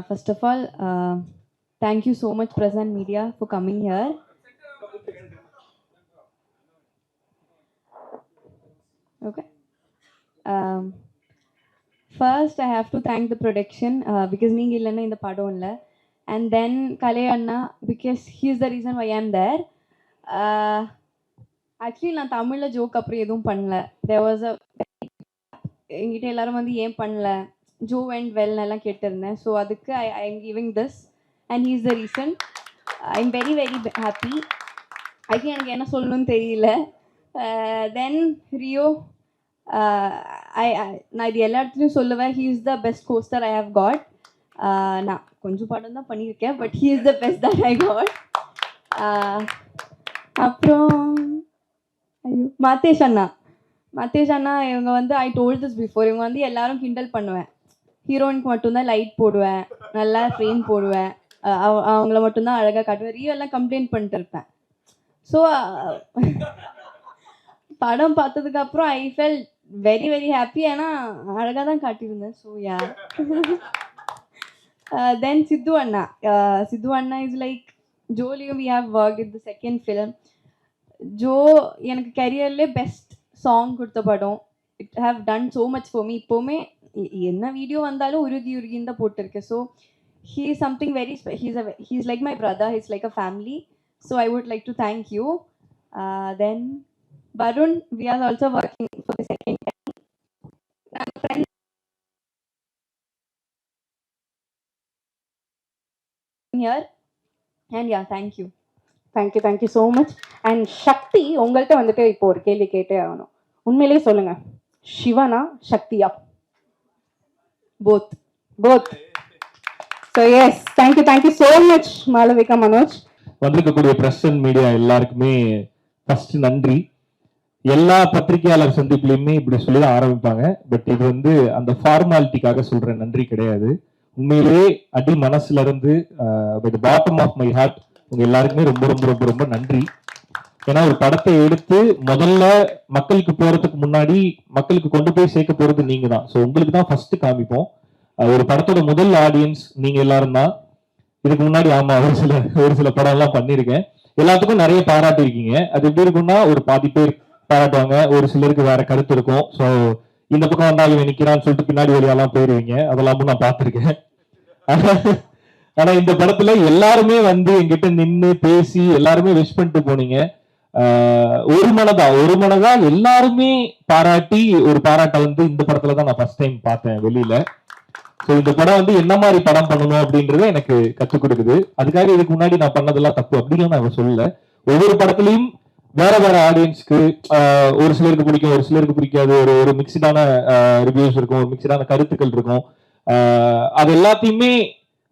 First of all, thank you so much, Prasan Media, for coming here. Okay. Um, First, I have to thank the production because நீங்க இல்லைன்னா இந்த படம் இல்லை. And then Kalai Anna because he is the reason why I am there. Actually, நான் தமிழில் joke அப்புறம் எதுவும் பண்ணல. There was a என்கிட்ட எல்லாரும் வந்து ஏன் பண்ணல ஜோ அண்ட் வெல் எல்லாம் கேட்டிருந்தேன். ஸோ அதுக்கு I am giving this and he is the reason. I am very very happy. அதுக்கு எனக்கு என்ன சொல்லணும்னு தெரியல. தென் ரியோ, நான் இது எல்லா இடத்துலையும் சொல்லுவேன், he is the best costar I have got. நான் கொஞ்சம் படம் தான் பண்ணியிருக்கேன், but he is the best that I got. அப்புறம் ஐயோ மாத்தேஷ் அண்ணா இவங்க வந்து ஐ டோல்ட் திஸ் பிஃபோர், இவங்க வந்து எல்லாரும் கிண்டல் பண்ணுவேன். ஹீரோயினுக்கு மட்டும்தான் லைட் போடுவேன், நல்லா ஃப்ரேம் போடுவேன், அவங்கள மட்டும்தான் அழகாக காட்டுவேன். ரியோ எல்லாம் கம்ப்ளைண்ட் பண்ணிட்டு இருப்பேன். ஸோ படம் பார்த்ததுக்கு அப்புறம் I felt very very happy. ஏன்னா அழகாக தான் காட்டியிருந்தேன். So yeah. தென் சித்து அண்ணா இஸ் லைக் ஜோலியும் we have work in the second film. ஜோ எனக்கு கரியர்லே பெஸ்ட் சாங் கொடுத்த படம். It have done so much for me. இப்போவுமே என்ன வீடியோ வந்தாலும் உருகின்னு தான் போட்டிருக்கேன். So he is something very he is like my brother, he is like a family. So I would like to thank you. Then Varun, we are also working for the second time. நாங்கள் friend here and yeah thank you. Thank you so much. And Sakthi, உங்கள்கிட்ட வந்துட்டு இப்போ ஒரு கேள்வி கேட்டே ஆகணும். உண்மையிலேயே சொல்லுங்க, சிவனா சக்தியா? Both. So yes, thank you so much Malavika, Manoj. வந்திருக்கக்கூடிய பிரஸ் அண்ட் மீடியா எல்லாருக்குமே ஃபர்ஸ்ட் நன்றி. எல்லா பத்திரிகையாளர் சந்திப்புலையுமே இப்படி சொல்லி தான் ஆரம்பிப்பாங்க. பட் இது வந்து அந்த ஃபார்மாலிட்டிக்காக சொல்ற நன்றி கிடையாது. உண்மையிலேயே அடி மனசுல இருந்து by the bottom of my heart உங்க எல்லாருக்குமே ரொம்ப ரொம்ப ரொம்ப ரொம்ப நன்றி. ஏன்னா ஒரு படத்தை எடுத்து முதல்ல மக்களுக்கு போறதுக்கு முன்னாடி மக்களுக்கு கொண்டு போய் சேர்க்க போறது நீங்க தான். ஸோ உங்களுக்கு தான் ஃபர்ஸ்ட் காமிப்போம். ஒரு படத்தோட முதல் ஆடியன்ஸ் நீங்க எல்லாரும் தான். இதுக்கு முன்னாடி ஆமா ஒரு சில படம் எல்லாம் பண்ணிருக்கேன். எல்லாத்துக்கும் நிறைய பாராட்டி இருக்கீங்க. அது எப்படி இருக்கும்னா, ஒரு பாதி பேர் பாராட்டுவாங்க, ஒரு சிலருக்கு வேற கருத்து இருக்கும். ஸோ இந்த பக்கம் வந்தா இவன் நிக்கிறான்னு சொல்லிட்டு பின்னாடி வழியெல்லாம் போயிருவீங்க. அதெல்லாமும் நான் பார்த்திருக்கேன். ஆனா இந்த படத்துல எல்லாருமே வந்து என்கிட்ட நின்று பேசி எல்லாருமே விஷ் பண்ணிட்டு போனீங்க. ஒரு மனதா எல்லாருமே பாராட்டி ஒரு பாராட்டை வந்து இந்த படத்துலதான் நான் ஃபர்ஸ்ட் டைம் பார்த்தேன் வெளியில. ஸோ இந்த படம் வந்து என்ன மாதிரி படம் பண்ணணும் அப்படின்றத எனக்கு கற்றுக் கொடுக்குது. அதுக்காக இதுக்கு முன்னாடி நான் பண்ணதெல்லாம் தப்பு அப்படின்னு நான் சொல்லல. ஒவ்வொரு படத்துலையும் வேற வேற ஆடியன்ஸ்க்கு ஒரு சிலருக்கு பிடிக்கும், ஒரு சிலருக்கு பிடிக்காது. ஒரு மிக்சடான ரிவ்யூஸ் இருக்கும், ஒரு மிக்சடான கருத்துக்கள் இருக்கும். அது எல்லாத்தையுமே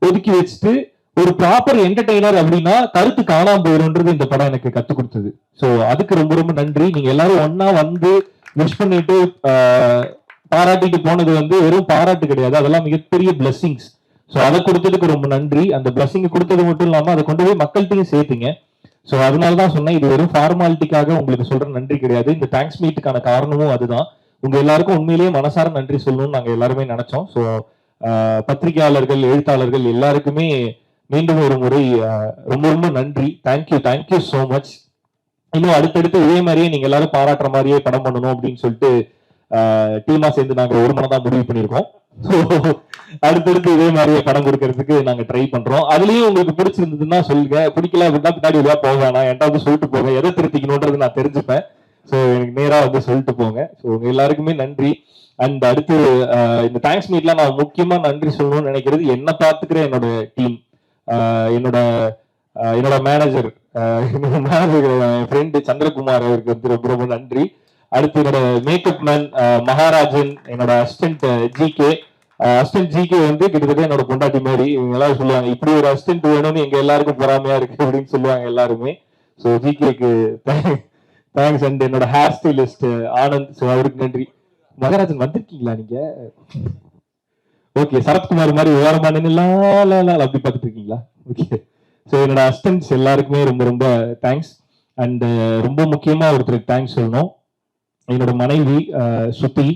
ஒதுக்கி வச்சுட்டு ஒரு ப்ராப்பர் என்டர்டெய்னர் அப்படின்னா கருத்து காணாம போயிடும்ன்றது இந்த படம் எனக்கு கற்றுக் கொடுத்தது. ஸோ அதுக்கு ரொம்ப ரொம்ப நன்றி. நீங்க எல்லாரும் ஒன்னா வந்து விஷ் பண்ணிட்டு பாராட்டிட்டு போனது வந்து வெறும் பாராட்டு கிடையாது, அதெல்லாம் மிகப்பெரிய பிளெஸிங்ஸ். ஸோ அதை கொடுத்ததுக்கு ரொம்ப நன்றி. அந்த பிளெஸிங் கொடுத்தது மட்டும் இல்லாம அதை கொண்டு போய் மக்கள்கிட்டையும் சேர்த்தீங்க. ஸோ அதனாலதான் சொன்னேன், இது வெறும் ஃபார்மாலிட்டிக்காக உங்களுக்கு சொல்ற நன்றி கிடையாது. இந்த தேங்க்ஸ் மீட்டுக்கான காரணமும் அதுதான். உங்க எல்லாருக்கும் உண்மையிலேயே மனசார நன்றி சொல்லணும்னு நாங்க எல்லாருமே நினைச்சோம். ஸோ பத்திரிகையாளர்கள், எழுத்தாளர்கள் எல்லாருக்குமே மீண்டும் ஒரு முறை ரொம்ப ரொம்ப நன்றி. Thank you so much. இன்னும் அடுத்தடுத்து இதே மாதிரியே நீங்க எல்லாரும் பாராட்டுற மாதிரியே படம் பண்ணணும் அப்படின்னு சொல்லிட்டு டீமா சேர்ந்து நாங்க ஒரு மனதான் முடிவு பண்ணிருக்கோம். அடுத்தடுத்து இதே மாதிரியே படம் கொடுக்கறதுக்கு நாங்க ட்ரை பண்றோம். அதுலயும் உங்களுக்கு பிடிச்சிருந்ததுன்னா சொல்லுங்க, பிடிக்கல அப்படின்னா பின்னாடி வழியா போவேனா, என்கிட்ட வந்து சொல்லிட்டு போங்க, எதை திருத்திக்கணும்ன்றது நான் தெரிஞ்சுப்பேன். ஸோ எனக்கு நேரா வந்து சொல்லிட்டு போங்க. ஸோ உங்க எல்லாருக்குமே நன்றி. அண்ட் அடுத்து இந்த தேங்க்ஸ் மீட்ல நான் முக்கியமா நன்றி சொல்லணும்னு நினைக்கிறது என்ன பார்த்துக்கிற என்னோட டீம், என்னோட மேனேஜர், என் ஃப்ரெண்டு சந்திரகுமார், அவருக்கு வந்து ரொம்ப ரொம்ப நன்றி. அடுத்து என்னோட மேக்கப் மேன் மகாராஜன், என்னோட அசிஸ்டன்ட் ஜிகே வந்து கிட்டத்தட்ட என்னோட பொண்டாட்டி மாதிரி. இவங்க எல்லாரும் சொல்லுவாங்க, இப்படி ஒரு அசிஸ்டன்ட் வேணும்னு எங்க எல்லாருக்கும் பொறாமையா இருக்கு அப்படின்னு சொல்லுவாங்க எல்லாருமே. ஸோ ஜிகேக்கு தேங்க்ஸ். அண்ட் என்னோட ஹேர் ஸ்டைலிஸ்ட் ஆனந்த், ஸோ அவருக்கு நன்றி. மகாராஜன் வந்திருக்கீங்களா நீங்க? ஓகே, சரத்குமார் மாதிரி ஓரமா நின்று அப்படி பார்த்துட்டு இருக்கீங்களா? ஓகே. ஸோ என்னோட அசிஸ்டன்ட்ஸ் எல்லாருக்குமே ரொம்ப ரொம்ப தேங்க்ஸ். அண்ட் ரொம்ப முக்கியமா ஒருத்தருக்கு தேங்க்ஸ் சொல்லணும். என்னோட மனைவி ஸ்ருதி,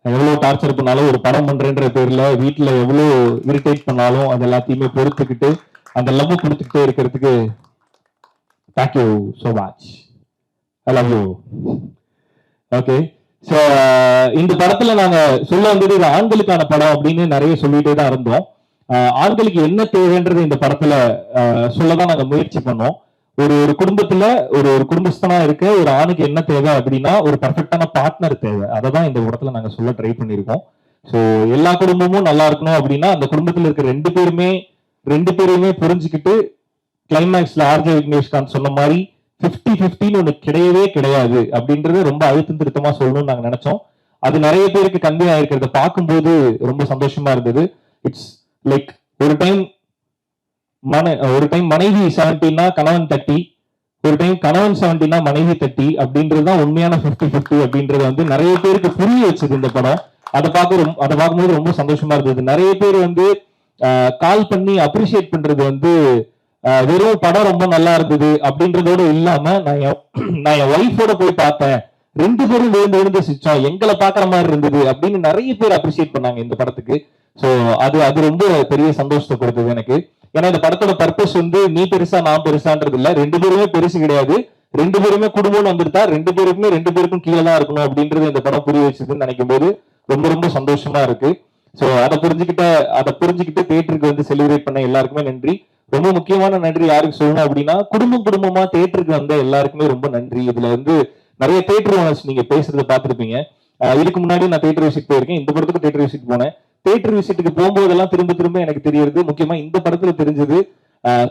எவ்வளவு டார்ச்சர் பண்ணாலும் ஒரு படம் பண்றேன்ற பேர்ல வீட்டுல எவ்வளவு இரிட்டேட் பண்ணாலும் அது எல்லாத்தையுமே பொறுத்துக்கிட்டு அந்த லவ் கொடுத்துக்கிட்டே இருக்கிறதுக்கு thank you so much. I love you. Okay. So இந்த படத்துல நாங்க சொல்ல வந்தது இது ஆண்களுக்கான படம் அப்படின்னு நிறைய சொல்லிட்டே தான் இருந்தோம். ஆண்களுக்கு என்ன தேவைன்றது இந்த படத்துல சொல்லதான் நாங்க முயற்சி பண்ணோம். ஒரு குடும்பத்துல ஒரு குடும்பஸ்தனா இருக்க ஒரு ஆணுக்கு என்ன தேவை அப்படின்னா ஒரு பர்ஃபெக்டான பார்ட்னர் தேவை. அதை தான் இந்த படத்துல நாங்க சொல்ல ட்ரை பண்ணியிருக்கோம். ஸோ எல்லா குடும்பமும் நல்லா இருக்கணும் அப்படின்னா அந்த குடும்பத்துல இருக்க ரெண்டு பேருமே புரிஞ்சுக்கிட்டு கிளைமேக்ஸ்ல ஆர்ஜே விக்னேஷ்காந்த் சொன்ன மாதிரி 50-50 ஒண்ணு கிடையவே கிடையாது அப்படின்றது ரொம்ப அழுத்தம் திருத்தமா சொல்லணும்னு நாங்க நினைச்சோம். அது நிறைய பேருக்கு கன்வே ஆயிருக்கிறத பார்க்கும்போது ரொம்ப சந்தோஷமா இருந்தது. இட்ஸ் லைக் ஒரு டைம் மனைவி 70னா கணவன் 30, ஒரு டைம் கணவன் 70னா மனைவி 30 அப்படின்றதுதான் உண்மையான 50-50 அப்படின்றத வந்து நிறைய பேருக்கு புரிய வச்சது இந்த படம். அதை பார்க்கும்போது ரொம்ப சந்தோஷமா இருந்தது. நிறைய பேர் வந்து கால் பண்ணி அப்ரிஷியேட் பண்றது வந்து வெறும் படம் ரொம்ப நல்லா இருந்தது அப்படின்றதோட இல்லாம நான் என் ஒய்ஃபோட போய் பார்த்தேன், 2 பேரும் விழுந்து சிரிச்சோம், எங்களை பாக்குற மாதிரி இருந்தது அப்படின்னு நிறைய பேர் அப்ரிஷியேட் பண்ணாங்க இந்த படத்துக்கு. சோ அது ரொம்ப பெரிய சந்தோஷத்தை கொடுத்தது எனக்கு. ஏன்னா இந்த படத்தோட பர்பஸ் வந்து நீ பெருசா நான் பெருசான்றது இல்ல, 2 பேருமே பெருசு கிடையாது, 2 பேருமே குடும்பம்னு வந்துட்டா 2 பேருக்கும் கீழே தான் இருக்கணும் அப்படின்றது இந்த படம் புரிய வச்சதுன்னு நினைக்கும் போது ரொம்ப ரொம்ப சந்தோஷமா இருக்கு. சோ அதை புரிஞ்சுக்கிட்டு தியேட்டருக்கு வந்து செலிப்ரேட் பண்ண எல்லாருக்குமே நன்றி. ரொம்ப முக்கியமான நன்றி யாருக்கு சொல்லணும் அப்படின்னா குடும்பமா தியேட்டருக்கு வந்த எல்லாருக்குமே ரொம்ப நன்றி. இதுல வந்து நிறைய தியேட்டர் ஓனர்ஸ் நீங்க பேசுறதை பார்த்துருப்பீங்க. இதுக்கு முன்னாடி நான் தியேட்டர் விசிட் போயிருக்கேன், இந்த படத்துக்கு தியேட்டர் விசிட் போனேன். தியேட்டர் விசிட்டுக்கு போகும்போதெல்லாம் திரும்ப எனக்கு தெரியுது, முக்கியமா இந்த படத்துல தெரிஞ்சது,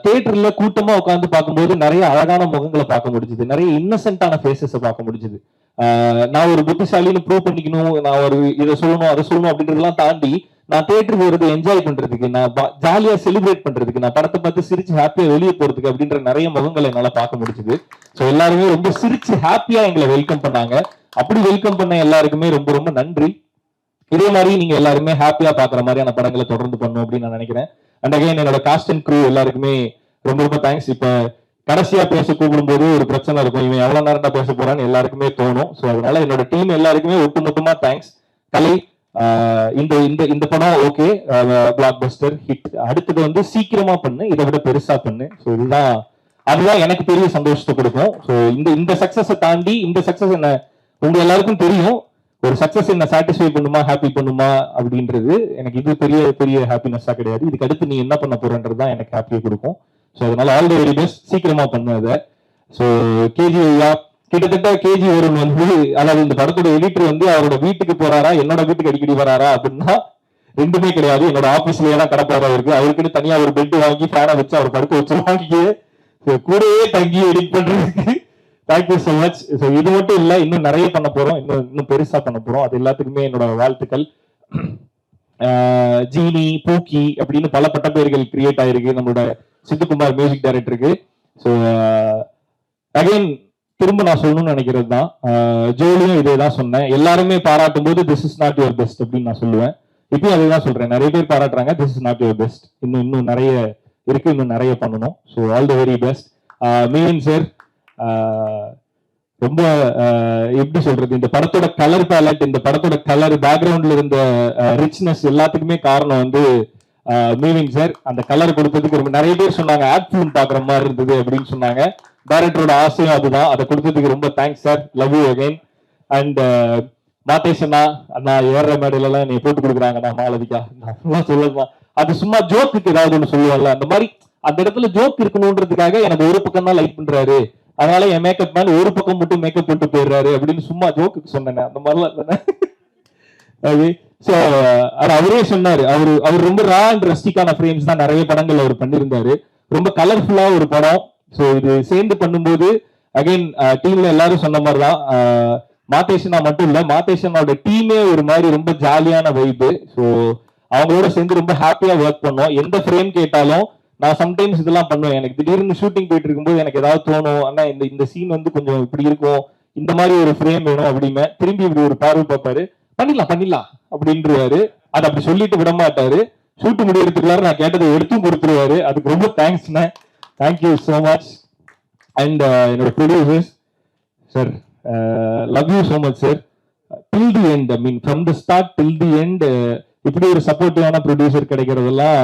தியேட்டர்ல கூட்டமா உட்காந்து பார்க்கும்போது நிறைய அழகான முகங்களை பார்க்க முடிஞ்சது, நிறைய இன்னசென்டான ஃபேஸஸ் பார்க்க முடிஞ்சது. நான் ஒரு புத்திசாலின்னு ப்ரூவ் பண்ணிக்கணும், நான் ஒரு இதை சொல்லணும் அதை சொல்லணும் அப்படின்றதெல்லாம் தாண்டி நான் தியேட்டருக்கு வருது என்ஜாய் பண்றதுக்கு, நான் ஜாலியா செலிப்ரேட் பண்றதுக்கு, நான் படத்தை பார்த்து சிரிச்சு ஹாப்பியா வெளியே போறதுக்கு அப்படின்ற நிறைய முகங்களை என்னால பார்க்க முடிஞ்சது. ஸோ எல்லாருமே ரொம்ப சிரிச்சு ஹாப்பியா எங்களை வெல்கம் பண்ணாங்க. அப்படி வெல்கம் பண்ண எல்லாருக்குமே ரொம்ப ரொம்ப நன்றி. இதே மாதிரி நீங்க எல்லாருமே ஹாப்பியா பாக்குற மாதிரியான படங்களை தொடர்ந்து பண்ணணும் அப்படின்னு நான் நினைக்கிறேன். அண்ட் அகைன் என்னோட காஸ்ட் அண்ட் க்ரூ எல்லாருக்குமே ரொம்ப ரொம்ப தேங்க்ஸ். இப்ப கடைசியா பேச கூப்பிடும் போது ஒரு பிரச்சனை இருக்கும், இவன் எவ்வளவு நேரம் தான் பேச போறான்னு எல்லாருக்குமே தோணும். ஸோ அதனால என்னோட டீம் எல்லாருக்குமே ஒட்டுமொத்தமா தேங்க்ஸ். கலை இந்த படம் ஓகே, பிளாக் பஸ்டர் ஹிட், அடுத்தது வந்து சீக்கிரமா பண்ணு, இதை விட பெருசா பண்ணு. ஸோ அதுதான் எனக்கு பெரிய சந்தோஷத்தை கொடுக்கும். ஸோ இந்த சக்சஸை தாண்டி இந்த சக்சஸ் என்ன உங்க எல்லாருக்கும் தெரியும், ஒரு சக்சஸ் என்ன சாட்டிஸ்ஃபை பண்ணுமா ஹாப்பி பண்ணுமா அப்படின்றது எனக்கு இது பெரிய ஹாப்பினஸா கிடையாது. இதுக்கு அடுத்து நீ என்ன பண்ண போறன்றதுதான் எனக்கு ஹாப்பியை கொடுக்கும். ஸோ அதனால ஆல் தி வெரி பெஸ்ட், சீக்கிரமா பண்ணு அதை. ஸோ கேஜி ஐயா கிட்டத்தட்ட கேஜி வருண் வந்து, அதாவது இந்த படத்தோட எடிட்டர் வந்து அவரோட வீட்டுக்கு போறாரா என்னோட வீட்டுக்கு அடிக்கடி வராரா அப்படின்னா ரெண்டுமே கிடையாது. என்னோட ஆபீஸ்லயே தான் கடப்பாரா இருக்கு, அவருக்குன்னு தனியா ஒரு பெட் வாங்கி ஃபேனை வச்சு அவர் படுக்க வச்சு வாங்கி கூடவே தங்கி எடிட் பண்றதுக்கு தேங்க்யூ ஸோ மச். ஸோ இது மட்டும் இல்ல, இன்னும் நிறைய பண்ண போறோம், இன்னும் பெருசா பண்ண போறோம். அது எல்லாத்துக்குமே என்னோட வாழ்த்துக்கள். ஜீனி பூக்கி அப்படின்னு பல பட்டப்பெயர்கள் கிரியேட் ஆயிருக்கு நம்மளோட சித்துக்குமார் மியூசிக் டைரக்டருக்கு. ஸோ அகைன் திரும்ப நான் சொல்லணும்னு நினைக்கிறது தான், ஜோலியும் இதே தான் சொன்னேன், எல்லாருமே பாராட்டும் போது this is not your best அப்படின்னு நான் சொல்லுவேன். இப்பயும் அதே தான் சொல்றேன், நிறைய பேர் பாராட்டுறாங்க, this is not your best, இன்னும் நிறைய இருக்கு, இன்னும் நிறைய பண்ணணும். So all the very best. Mean sir ரொம்ப எப்படி சொல்றது, இந்த படத்தோட கலர் பேலட், இந்த படத்தோட கலர் பேக்ரவுண்ட்ல இருந்த ரிச்னஸ் எல்லாத்துக்குமே காரணம் வந்து மீவிங் சார். அந்த கலர் கொடுத்ததுக்கு ரொம்ப நிறைய பேர் சொன்னாங்க ஆட் ஃபிலிம் பாக்குற மாதிரி இருந்தது அப்படின்னு சொன்னாங்க. டைரக்டரோட ஆசையும் அதுதான், அதை கொடுத்ததுக்கு ரொம்ப thanks sir, love you again. And Madhesh அண்ணா ஏற மேடையில எல்லாம் நீ போட்டு கொடுக்குறாங்க, நான் மாலவிக்கா நான் சொல்லலாம், அது சும்மா ஜோக்குக்கு ஏதாவது ஒண்ணு சொல்லுவாங்கல்ல, அந்த மாதிரி அந்த இடத்துல ஜோக் இருக்கணும்ன்றதுக்காக எனக்கு ஒரு பக்கம் தான் லைக் பண்றாரு, அதனால என் மேக்கப் மேல ஒரு பக்கம் மட்டும் மேக்கப் போட்டு போயிடுறாரு அப்படின்னு சும்மா ஜோக்குக்கு சொன்னேன். அந்த மாதிரிலாம் இல்லைன்னா சோ அவரே சொன்னாரு, அவர் ரொம்ப ரா அண்ட் ரஸ்டிக்கான ஃப்ரேம்ஸ் தான் நிறைய படங்கள் அவர் பண்ணியிருந்தாரு, ரொம்ப கலர்ஃபுல்லா ஒரு படம். ஸோ இது சேர்ந்து பண்ணும்போது அகைன் டீம்ல எல்லாரும் சொன்ன மாதிரிதான், மாதேஷனா மட்டும் இல்ல, மாதேஷனோட டீமே ஒரு மாதிரி ரொம்ப ஜாலியான வைப்பு. ஸோ அவங்களோட சேர்ந்து ரொம்ப ஹாப்பியா ஒர்க் பண்ணோம். எந்த ஃப்ரேம் கேட்டாலும் நான் சம்டைம்ஸ் இதெல்லாம் பண்ணுவேன், எனக்கு திடீர்னு ஷூட்டிங் போயிட்டு இருக்கும்போது எனக்கு ஏதாவது தோணும், ஆனா இந்த சீன் வந்து கொஞ்சம் இப்படி இருக்கும், இந்த மாதிரி ஒரு ஃப்ரேம் வேணும் அப்படிமே, திரும்பி இப்படி ஒரு பார்வை பார்ப்பாரு, பண்ணிடலாம் அப்படின்றாரு. அதை அப்படி சொல்லிட்டு விட மாட்டாரு, ஷூட்டு முடியறதுக்குள்ளார நான் கேட்டதை எடுத்தும் கொடுத்துருவாரு. அதுக்கு ரொம்ப தேங்க்ஸ்ண்ணே, தேங்க்யூ ஸோ மச். அண்ட் என்னோட producers sir, love you so much sir. Till the end, I mean from the start till the end இப்படி ஒரு சப்போர்ட்டிவான ப்ரொடியூசர் கிடைக்கிறதெல்லாம்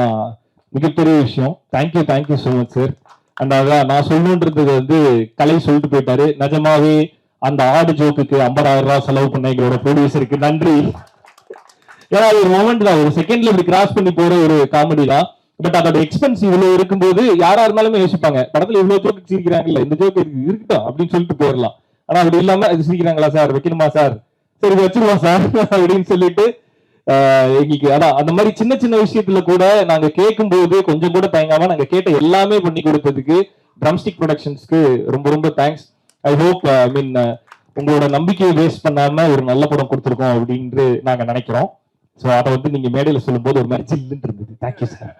மிகப்பெரிய விஷயம். Thank you so much sir. And அதான் நான் சொல்லணுன்றது வந்து கலை சொல்லிட்டு போயிட்டாரு. நிஜமாவே அந்த ஆடு ஜோக்குக்கு 50,000 ரூபாய் செலவு பண்ண எங்களோட ப்ரொடியூசருக்கு நன்றி. ஏன்னா அது ஒரு மொமெண்ட் தான், ஒரு செகண்ட்ல இப்படி கிராஸ் பண்ணி போற ஒரு காமெடி தான். பட் அதோட எக்ஸ்பென்ஸ் இவ்வளவு இருக்கும்போது யாரா இருந்தாலுமே யோசிப்பாங்க, படத்துல இவ்வளவு ஜோக்கு சிரிக்கிறாங்கல்ல, இந்த ஜோக்கு இருக்கட்டும் அப்படின்னு சொல்லிட்டு போயிடலாம். ஆனா அப்படி இல்லாம இது சிரிக்கிறாங்களா சார், வைக்கணுமா சார், சரி வச்சிருவோம் சார் அப்படின்னு சொல்லிட்டு எங்களுக்கு அதான் அந்த மாதிரி சின்ன சின்ன விஷயத்துல கூட நாங்க கேட்கும் போது கொஞ்சம் கூட தயங்காம நாங்க கேட்ட எல்லாமே பண்ணி கொடுத்ததுக்கு ட்ரம்ஸ்டிக் ப்ரொடக்ஷன்ஸ்க்கு ரொம்ப ரொம்ப தேங்க்ஸ். ஐ ஹோப் ஐ மீன் உங்களோட நம்பிக்கையை வேஸ்ட் பண்ணாம ஒரு நல்ல படம் கொடுத்துருக்கோம் அப்படின்னு நாங்க நினைக்கிறோம். ஸோ அதை வந்து நீங்க மேடையில சொல்லும் போது ஒரு மாதிரி சில்லுன்னு இருந்தது. Thank you sir.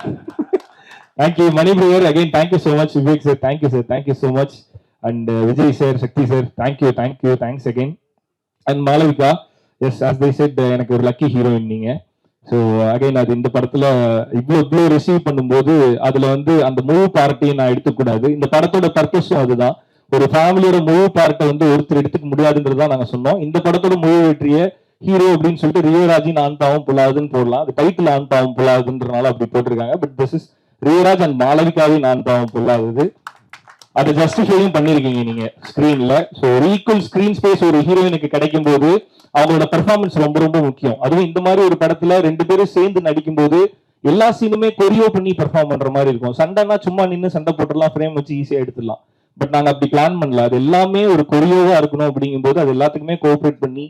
Thank you Mani brother, again thank you so much. Vivek sir thank you so much. And Vijay sir, Sakthi sir thanks again. And Malavika, yes as they said எனக்கு ஒரு லக்கி ஹீரோயின் நீங்க. ஸோ அகைன் அது இந்த படத்துல இவ்வளோ ரிசீவ் பண்ணும்போது அதுல வந்து அந்த முழு பார்ட்டையும் நான் எடுத்துக்கூடாது. இந்த படத்தோட பர்பஸும் அதுதான். ஒரு ஃபேமிலியோட முழு பார்ட்டை வந்து ஒருத்தர் எடுத்துக்க முடியாதுன்றதுதான் நாங்க சொன்னோம். இந்த படத்தோட முழு வெற்றியை ஹீரோ அப்படின்னு சொல்லிட்டு ரியராஜின் ஆண்பாவும் பொல்லாதுன்னு போடலாம். அது டைட்டில் ஆண்பாவும் பொல்லாதுன்றனால அப்படி போட்டிருக்காங்க. பட் திஸ் இஸ் ரியராஜ் அண்ட் மாளவிகாவின் ஆண்பாவும் பொல்லாதது. அதை ஜஸ்டிஃபையும் பண்ணிருக்கீங்க நீங்க ஸ்கிரீன்ல. ஸோ ஒரு ஈக்குவல் ஸ்கிரீன் ஸ்பேஸ் ஒரு ஹீரோயினுக்கு கிடைக்கும் போது அவங்களோட பெர்ஃபார்மன்ஸ் ரொம்ப ரொம்ப முக்கியம். அதுவும் இந்த மாதிரி ஒரு படத்துல 2 பேரும் சேர்ந்து நடிக்கும் போது எல்லா சீனுமே கொரியோ பண்ணி பெர்ஃபார்ம் பண்ற மாதிரி இருக்கும். சண்டைனா சும்மா நின்று சண்டை போட்டுடலாம், ஃப்ரேம் வச்சு ஈஸியா எடுத்துடலாம். பட் நாங்க அப்படி பிளான் பண்ணல. அது எல்லாமே ஒரு கொரியோவா இருக்கணும் அப்படிங்கும் போது அது எல்லாத்துக்குமே கோஆப்ரேட் பண்ணி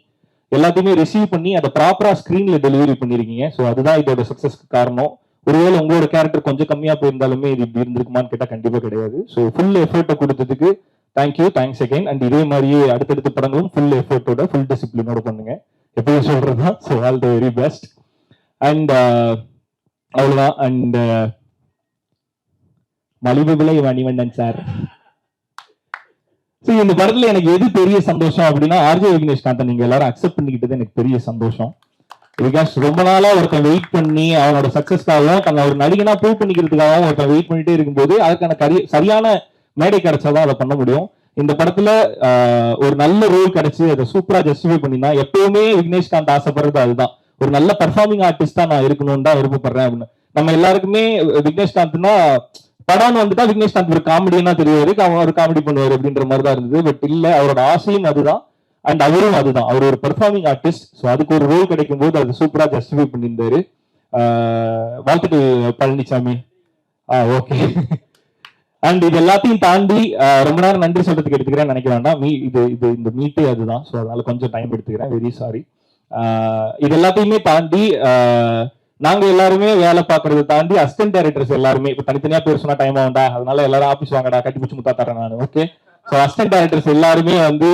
எல்லாத்தையுமே ரிசீவ் பண்ணி அதை ப்ராப்பரா ஸ்கிரீன்ல டெலிவரி பண்ணிருக்கீங்க. ஸோ அதுதான் இதோட சக்சஸ்க்கு காரணம். ஒருவேளை உங்களோட கேரக்டர் கொஞ்சம் கம்மியா போயிருந்தாலுமே இது இப்படி இருந்திருக்குமான்னு கேட்டா கண்டிப்பா கிடையாது. ஸோ ஃபுல் எஃபர்ட்டை கொடுத்ததுக்கு தேங்க்ஸ் அகைன். அண்ட் இதே மாதிரியே அடுத்தடுத்த படங்களும் ஃபுல் எஃபர்ட்டோட ஃபுல் டிசிப்ளினோட பண்ணுங்க, எப்பவும் சொல்றதுதான். So all the very best. And அவ்வளவுதான். அண்ட் மலிவு விலை மணிவண்ணன் சார். ஸோ இந்த படத்துல எனக்கு எது பெரிய சந்தோஷம் அப்படின்னா ஆர்ஜே விக்னேஷ்காந்தை நீங்க எல்லாரும் அக்செப்ட் பண்ணிக்கிட்டது எனக்கு பெரிய சந்தோஷம். பிகாஸ் ரொம்ப நாளா ஒருத்தன் வெயிட் பண்ணி அவனோட சக்சஸ்க்காகவும் தன்னை ஒரு நடிகனா ப்ரூவ் பண்ணிக்கிறதுக்காகவும் ஒருத்தன் வெயிட் பண்ணிட்டே இருக்கும்போது அதுக்கான சரியான மேடை கிடைச்சாதான் அதை பண்ண முடியும். இந்த படத்துல ஒரு நல்ல ரோல் கிடைச்சு அதை சூப்பரா ஜஸ்டிஃபை பண்ணினா எப்பவுமே விக்னேஷ்காந்த் ஆசைப்படுறது அதுதான். ஒரு நல்ல பர்ஃபார்மிங் ஆர்டிஸ்டா நான் இருக்கணும்னு தான் விருப்பப்படுறேன் அப்படின்னு. நம்ம எல்லாருக்குமே விக்னேஷ்காந்த்னா படம்னு வந்துட்டா விக்னேஷ்காந்த் ஒரு காமெடியா தெரியாது, அவன் ஒரு காமெடி பண்ணுவாரு அப்படின்ற மாதிரி தான் இருந்தது. பட் இல்ல, அவரோட ஆசையும் அதுதான் அண்ட் அவரும் அதுதான். அவர் ஒரு பெர்ஃபார்மிங் ஆர்டிஸ்ட். ஸோ அதுக்கு ஒரு ரோல் கிடைக்கும் போது அது சூப்பரா ஜஸ்டிஃபை பண்ணியிருந்தாரு. வாழ்த்துக்கள் பழனிசாமி. ஓகே. அண்ட் இது எல்லாத்தையும் தாண்டி ரொம்ப நேரம் நன்றி சொல்றதுக்கு எடுத்துக்கிறேன் நினைக்க வேண்டாம். இந்த மீட்டே அதுதான். ஸோ அதனால கொஞ்சம் டைம் எடுத்துக்கிறேன், வெரி சாரி. இது எல்லாத்தையுமே தாண்டி நாங்க எல்லாருமே வேலை பார்க்கறதை தாண்டி அசிஸ்டன்ட் டைரக்டர்ஸ் எல்லாருமே இப்ப தனித்தனியா பேர் சொன்னா டைம் ஆகும்டா, அதனால எல்லாரும் ஆபீஸ் வாங்கடா, கட்டி பிடிச்சி முத்தா தரேன் நான். ஓகே. ஸோ அசிஸ்டன்ட் டைரக்டர்ஸ் எல்லாருமே வந்து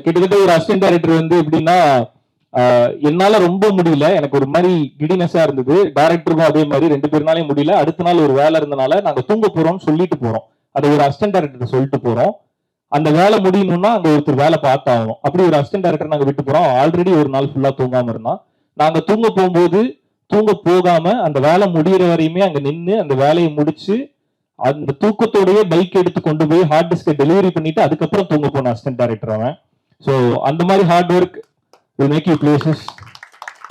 கிட்டத்தட்ட ஒரு அசிஸ்டன்ட் டைரக்டர் வந்து எப்படின்னா என்னால ரொம்ப முடியல, எனக்கு ஒரு மாதிரி கிடினஸா இருந்தது. டைரக்டருக்கும் அதே மாதிரி 2 பேர்னாலே முடியல. அடுத்த நாள் ஒரு வேலை இருந்தனால நாங்க தூங்க போறோம்னு சொல்லிட்டு போறோம். அது ஒரு அசிஸ்டன்ட் டைரக்டர் சொல்லிட்டு போறோம். அந்த வேலை முடியணும்னா அங்க ஒருத்தர் வேலை பார்த்தாகணும். அப்படி ஒரு அசிஸ்டன்ட் டைரக்டர் நாங்க விட்டு போறோம். ஆல்ரெடி ஒரு நாள் ஃபுல்லா தூங்காம இருந்தான். நாங்க தூங்க போகும்போது தூங்க போகாம அந்த வேலை முடிகிற வரையுமே அங்க நின்று அந்த வேலையை முடிச்சு அந்த தூக்கத்தோடய பைக் எடுத்து கொண்டு போய் ஹார்ட் டிஸ்கை டெலிவரி பண்ணிட்டு அதுக்கப்புறம் தூங்க போன அசிஸ்டன்ட் டைரக்டர் அவன். ஸோ அந்த மாதிரி hard work will make you places.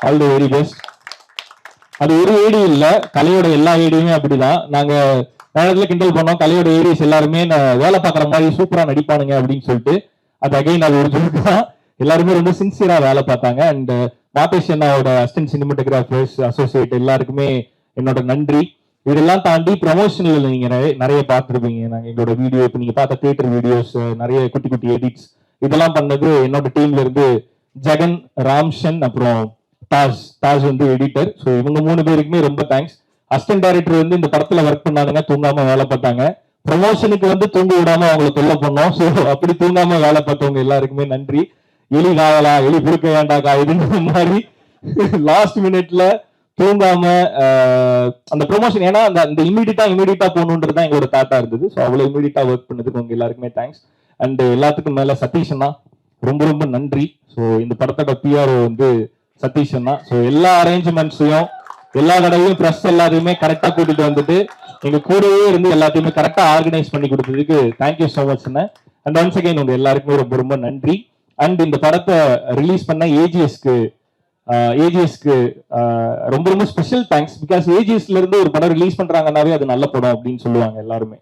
All the very best. அது ஒரு ஏடி இல்ல, கலையோட எல்லா ஏடியுமே அப்படிதான். நாங்க நேரத்துல கிண்டல் பண்ணோம், கலையோட ஏடிஸ் எல்லாருமே வேலை பார்க்குற மாதிரி சூப்பரா நடிப்பானுங்க அப்படின்னு சொல்லிட்டு. அது அகைன் அது ஒரு ஜோக்கு தான். எல்லாருமே ரொம்ப சின்சியரா வேலை பார்த்தாங்க. அண்ட் மாதேஷ் அண்ணாவோட அசிஸ்டன்ட் சினிமாட்டோகிராஃபர்ஸ் அசோசியேட் எல்லாருக்குமே என்னோட நன்றி. இதெல்லாம் தாண்டி ப்ரொமோஷனல் நீங்க நிறைய பார்த்துருப்பீங்க. நாங்க எங்களோட வீடியோ இப்போ நீங்க பார்த்த தியேட்டர் வீடியோஸ், நிறைய குட்டி குட்டி எடிட்ஸ் இதெல்லாம் பண்ணது என்னோட டீம்ல இருந்து ஜெகன், ராம்ஷன், அப்புறம் தாஜ் வந்து எடிட்டர். ஸோ இவங்க 3 பேருக்குமே ரொம்ப தேங்க்ஸ். அசிஸ்டன்ட் டைரக்டர் வந்து இந்த படத்துல ஒர்க் பண்ணாங்க, தூங்காம வேலை பார்த்தாங்க. ப்ரொமோஷனுக்கு வந்து தூங்க விடாம அவங்களை தொல்லை பண்ணோம். ஸோ அப்படி தூங்காம வேலை பார்த்தவங்க எல்லாருக்குமே நன்றி. எலி காவலா, எலி புடுக்க வேண்டாக்கா இதுன்ற மாதிரி லாஸ்ட் மினிட்ல தூங்காம அந்த ப்ரொமோஷன், ஏன்னா அந்த இமீடியட்டா போகணுன்றது தான் எங்களோட தாட்டா இருந்தது. ஸோ அவ்வளவு இமீடியட்டா ஒர்க் பண்ணதுக்கு உங்க எல்லாருக்குமே தேங்க்ஸ். அண்ட் எல்லாத்துக்கும் மேல சதீஷ் அண்ணா ரொம்ப ரொம்ப நன்றி. ஸோ இந்த படத்தோட பிஆர்ஓ வந்து சதீஷ் அண்ணா. ஸோ எல்லா அரேஞ்ச்மெண்ட்ஸையும் எல்லா தடவையும் ப்ரெஸ் எல்லாத்தையுமே கரெக்டா கூட்டிட்டு வந்துட்டு எங்க கூடவே இருந்து எல்லாத்தையுமே கரெக்டா ஆர்கனைஸ் பண்ணி கொடுத்ததுக்கு thank you so much Anna. And once again உங்க எல்லாருக்குமே ரொம்ப ரொம்ப நன்றி. அண்ட் இந்த படத்தை ரிலீஸ் பண்ண ஏஜிஎஸ்க்கு ரொம்ப ரொம்ப ஸ்பெஷல் தேங்க்ஸ். பிகாஸ் ஏஜிஎஸ்ல இருந்து ஒரு படம் ரிலீஸ் பண்றாங்கன்னாவே அது நல்ல படம் அப்படின்னு சொல்லுவாங்க எல்லாருமே.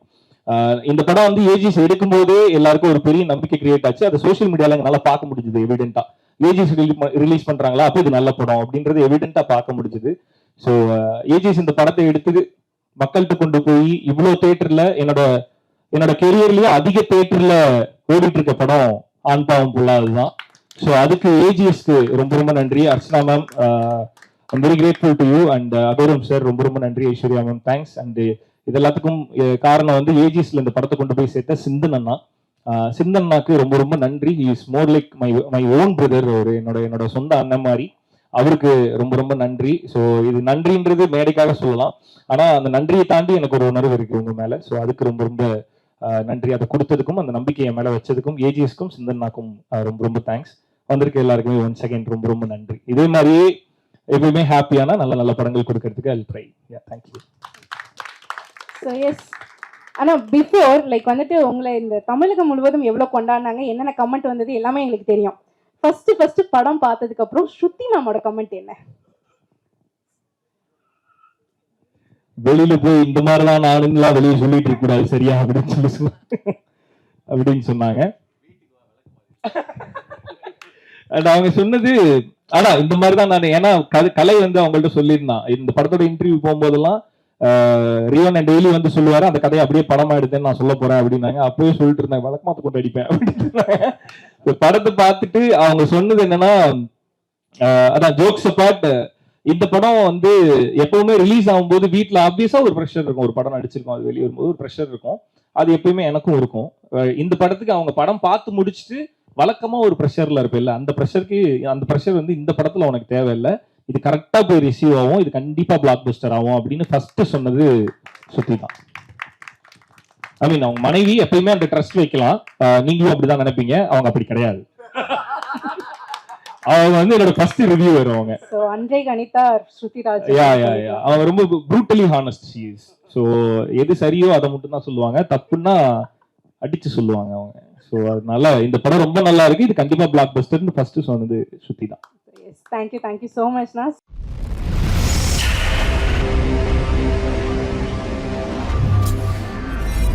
இந்த படம் வந்து ஏஜிஎஸ் எடுக்கும் போதே எல்லாருக்கும் ஒரு பெரிய நம்பிக்கை கிரியேட் ஆச்சு. அதை சோஷியல் மீடியால நல்லா பார்க்க முடிஞ்சது எவிடென்ட்டா. ஏஜிஎஸ் ரிலீஸ் பண்றாங்களா, அப்போ இது நல்ல படம் அப்படின்றது எவிடென்ட்டா பார்க்க முடிஞ்சது. ஸோ ஏஜிஎஸ் இந்த படத்தை எடுத்து மக்கள்கிட்ட கொண்டு போய் இவ்வளோ தேட்டர்ல என்னோட கெரியர்லயே அதிக தேட்டர்ல ஓடிட்டு இருக்க படம் ஆண் பாவம் புல்லா அதுதான். ஸோ அதுக்கு ஏஜிஎஸ்க்கு ரொம்ப ரொம்ப நன்றி. Archana ma'am, I'm very grateful to you. And அபேரம் சார் ரொம்ப ரொம்ப நன்றி. Aishwarya ma'am thanks. அண்ட் இது எல்லாத்துக்கும் காரணம் வந்து ஏஜிஎஸ்ல இந்த படத்தை கொண்டு போய் சேர்த்த சிந்தன் அண்ணா. சிந்தன் அண்ணாக்கு ரொம்ப ரொம்ப நன்றி. He is more like my own brother. ஒரு என்னோட சொந்த அண்ணன் மாதிரி. அவருக்கு ரொம்ப ரொம்ப நன்றி. ஸோ இது நன்றின்றது மேடைக்காக சொல்லலாம், ஆனா அந்த நன்றியை தாண்டி எனக்கு ஒரு உணர்வு இருக்கு உங்க மேல. ஸோ அதுக்கு ரொம்ப ரொம்ப நன்றி. அதை கொடுத்ததுக்கும் அந்த நம்பிக்கையை மேல வச்சதுக்கும் ஏஜிஎஸ்க்கும் சிந்தன்னாக்கும் ரொம்ப ரொம்ப தேங்க்ஸ். வந்திருக்க எல்லாருக்குமே ஒன் செகண்ட் ரொம்ப ரொம்ப நன்றி. இதே மாதிரியே எப்பயுமே ஹாப்பியான நல்ல நல்ல படங்கள் கொடுக்கறதுக்கு I try. Thank you. So yes, ஆனால் பிஃபோர் லைக் வந்துட்டு உங்களை இந்த தமிழகம் முழுவதும் எவ்வளோ கொண்டாடினாங்க, என்னென்ன கமெண்ட் வந்தது எல்லாமே எங்களுக்கு தெரியும். ஃபர்ஸ்ட் படம் பார்த்ததுக்கு அப்புறம் ஸ்ருதி மேமோட கமெண்ட் என்ன? வெளியில போய் இந்த மாதிரிலாம் நானுங்களா வெளியே சொல்லிட்டு இருக்க கூடாது சரியா அப்படின்னு சொன்னாங்க. அவங்க சொன்னது ஆனா இந்த மாதிரிதான் நான், ஏன்னா கலை வந்து அவங்கள்ட்ட சொல்லியிருந்தான். இந்த படத்தோட இன்டர்வியூ போகும்போதெல்லாம் ரியோன் டெய்லி வந்து சொல்லுவாரு, அந்த கதையை அப்படியே படமா எடுத்தேன்னு நான் சொல்ல போறேன் அப்படின்னாங்க. அப்பவே சொல்லிட்டு இருந்தாங்க, வழக்கமாத்த கொண்டு அடிப்பேன் அப்படின்னு. படத்தை பார்த்துட்டு அவங்க சொன்னது என்னன்னா, அதான் ஜோக்ஸ் அபார்ட், இந்த படம் வந்து எப்பவுமே ரிலீஸ் ஆகும்போது வீட்டுல ஆப்வியஸா ஒரு ப்ரெஷர் இருக்கும். ஒரு படம் நடிச்சிருக்கோம், அது வெளியே வரும்போது ஒரு ப்ரெஷர் இருக்கும். அது எப்பயுமே எனக்கும் இருக்கும். இந்த படத்துக்கு அவங்க படம் பார்த்து முடிச்சுட்டு வழக்கமா ஒரு ப்ரெஷர்ல இருப்பேன் இல்ல, அந்த ப்ரெஷர் வந்து இந்த படத்துல உனக்கு தேவையில்லை, இது கரெக்டா போய் ரிசீவ் ஆகும், இது கண்டிப்பா பிளாக் பஸ்டர் ஆகும் அப்படின்னு ஃபர்ஸ்ட் சொன்னது சுத்தி தான். ஐ மீன் அவங்க மனைவி எப்பயுமே அந்த ட்ரஸ்ட் வைக்கலாம், நீங்களும் அப்படிதான் நினைப்பீங்க, அவங்க அப்படி கிடையாது. அவங்க வந்து என்னோட ஃபர்ஸ்ட் ரிவ்யூ வருவாங்க. சோ அன்றை கணிதா ஸ்ருதிராஜ் அவங்க ரொம்ப brutally honest she is. So எது சரியோ அதை மட்டும் தான் சொல்லுவாங்க, தப்புன்னா அடிச்சு சொல்லுவாங்க அவங்க. ஸோ அதனால இந்த படம் ரொம்ப நல்லா இருக்கு, இது கண்டிப்பா பிளாக் பஸ்டர்னு ஃபர்ஸ்ட் சொன்னது ஸ்ருதி தான். Thank you so மச்ண்ணா.